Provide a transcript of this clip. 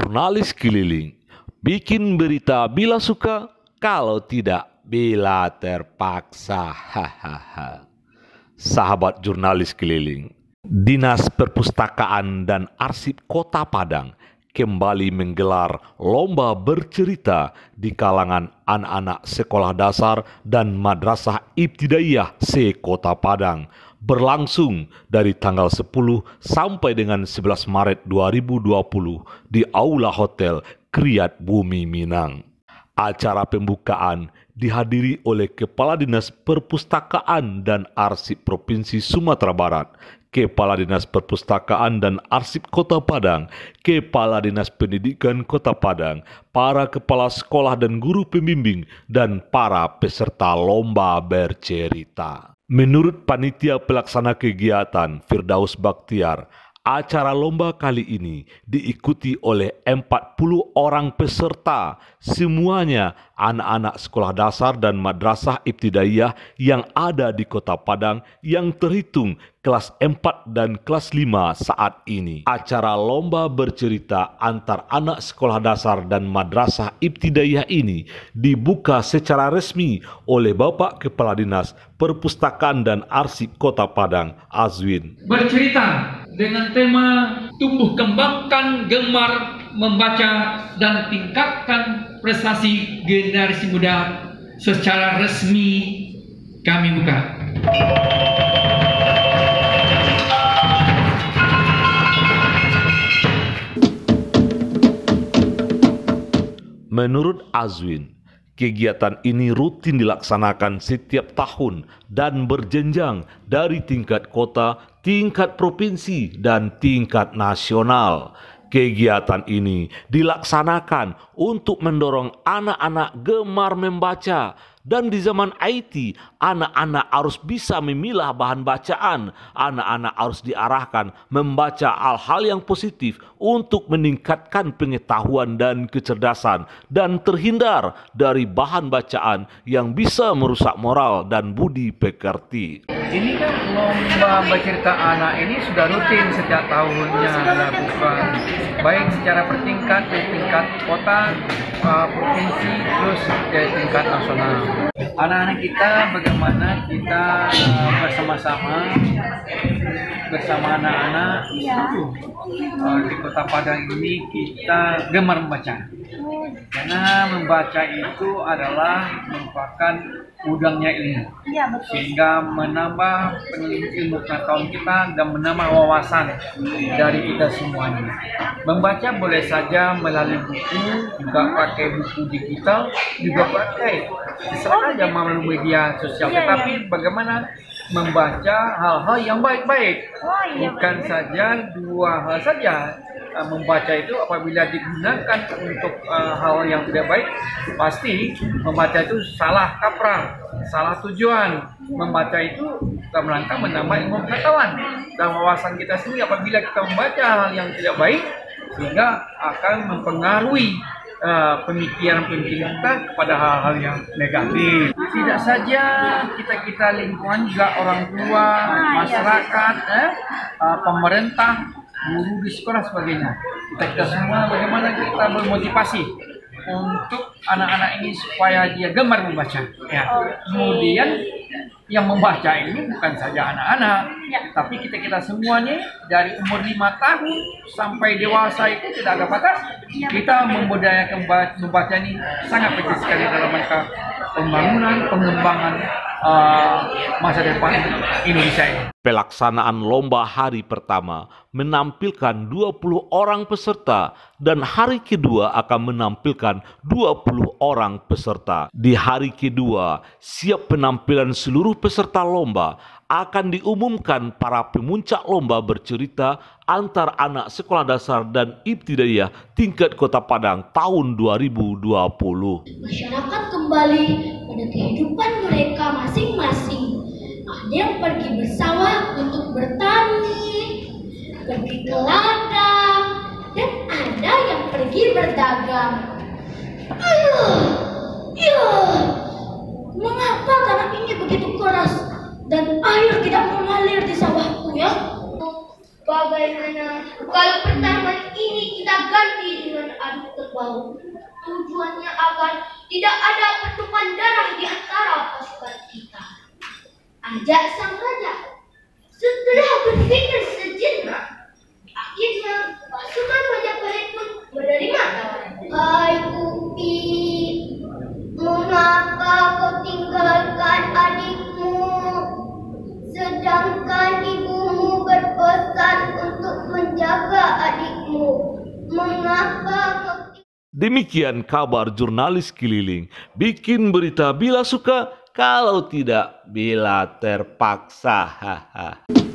Jurnalis keliling, bikin berita bila suka, kalau tidak bila terpaksa. Hahaha. Sahabat jurnalis keliling, Dinas Perpustakaan dan Arsip Kota Padang kembali menggelar lomba bercerita di kalangan anak-anak sekolah dasar dan madrasah ibtidaiyah se-Kota Padang, berlangsung dari tanggal 10 sampai dengan 11 Maret 2020 di Aula Hotel Kriyat Bumi Minang. Acara pembukaan dihadiri oleh Kepala Dinas Perpustakaan dan Arsip Provinsi Sumatera Barat, Kepala Dinas Perpustakaan dan Arsip Kota Padang, Kepala Dinas Pendidikan Kota Padang, para kepala sekolah dan guru pembimbing, dan para peserta lomba bercerita. Menurut panitia pelaksana kegiatan Firdaus Bakhtiar, acara lomba kali ini diikuti oleh 40 orang peserta, semuanya anak-anak sekolah dasar dan madrasah ibtidaiyah yang ada di Kota Padang yang terhitung kelas 4 dan kelas 5 saat ini. Acara lomba bercerita antar anak sekolah dasar dan madrasah ibtidaiyah ini dibuka secara resmi oleh Bapak Kepala Dinas Perpustakaan dan Arsip Kota Padang, Azwin. Bercerita dengan tema tumbuh kembangkan gemar membaca dan tingkatkan prestasi generasi muda secara resmi kami buka. Menurut Azwin, kegiatan ini rutin dilaksanakan setiap tahun dan berjenjang dari tingkat kota, tingkat provinsi, dan tingkat nasional. Kegiatan ini dilaksanakan untuk mendorong anak-anak gemar membaca. Dan di zaman IT, anak-anak harus bisa memilah bahan bacaan. Anak-anak harus diarahkan membaca hal-hal yang positif untuk meningkatkan pengetahuan dan kecerdasan dan terhindar dari bahan bacaan yang bisa merusak moral dan budi pekerti. Ini kan lomba bercerita anak ini sudah rutin setiap tahunnya dilakukan, baik secara bertingkat di tingkat kota, provinsi, terus dari tingkat nasional. Anak-anak kita bagaimana kita bersama-sama bersama anak-anak di Kota Padang ini kita gemar membaca. Karena membaca itu adalah merupakan udangnya ilmu, sehingga menambah ilmu pengetahuan kita dan menambah wawasan dari kita semuanya. Membaca boleh saja melalui buku, juga pakai buku digital, juga pakai terserah aja melalui media sosial. Tetapi bagaimana membaca hal-hal yang baik-baik, bukan saja dua hal saja. Membaca itu apabila digunakan untuk hal yang tidak baik, pasti membaca itu salah kaprah, salah tujuan. Membaca itu dalam rangka menambah ilmu pengetahuan dan wawasan kita sendiri. Apabila kita membaca hal yang tidak baik, sehingga akan mempengaruhi pemikiran kita kepada hal-hal yang negatif. Tidak saja kita lingkungan, juga orang tua, masyarakat, pemerintah, guru di sekolah sebagainya. Kita semua bagaimana kita bermotivasi untuk anak-anak ini supaya dia gemar membaca. Ya. Kemudian yang membaca ini bukan saja anak-anak, tapi kita semuanya dari umur 5 tahun sampai dewasa itu tidak ada batas. Kita membudayakan membaca ini sangat penting sekali dalam rangka pembangunan, pengembangan masa depan Indonesia ini. Pelaksanaan lomba hari pertama menampilkan 20 orang peserta dan hari kedua akan menampilkan 20 orang peserta. Di hari kedua, siap penampilan seluruh peserta lomba akan diumumkan para pemuncak lomba bercerita antar anak sekolah dasar dan ibtidaiyah tingkat Kota Padang tahun 2020. Masyarakat kembali pada kehidupan mereka masing-masing. Ada yang pergi bersawah untuk bertani, pergi ke ladang, dan ada yang pergi berdagang. Mengapa tanah ini begitu keras dan air tidak mengalir di sawahku ya? Bagaimana kalau pertarungan ini kita ganti dengan adu kerbau? Tujuannya agar tidak ada pertumpahan darah di antara pasukan kita. Ajak sang raja. Setelah berpikir sejenak, akhirnya pasukan Majapahit pun menerima tawaran. Hai Upi, mengapa kau tinggalkan adikmu? Sedangkan ibumu berpesan untuk menjaga adikmu. Mengapa kau... Demikian kabar jurnalis keliling. Bikin berita bila suka, kalau tidak bila terpaksa. Hahaha.